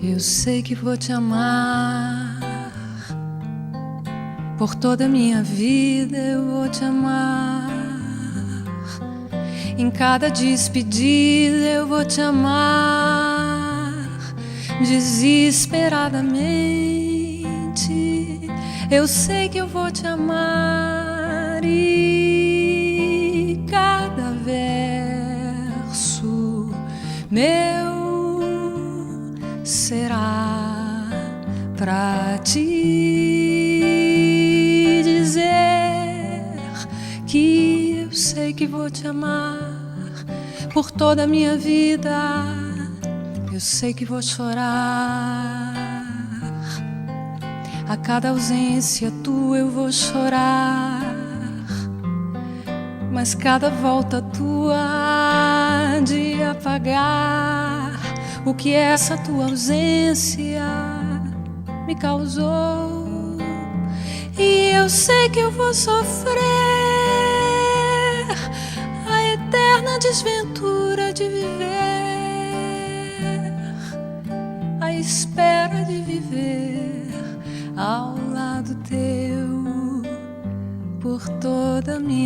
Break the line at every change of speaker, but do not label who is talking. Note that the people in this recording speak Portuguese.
Eu sei que vou te amar, por toda a minha vida eu vou te amar. Em cada despedida eu vou te amar, desesperadamente. Eu sei que eu vou te amar e cada verso meu será pra te dizer que eu sei que vou te amar por toda a minha vida. Eu sei que vou chorar, a cada ausência tua eu vou chorar, mas cada volta tua há de apagar o que essa tua ausência me causou. E eu sei que eu vou sofrer a eterna desventura de viver, a espera de viver ao lado teu por toda a minha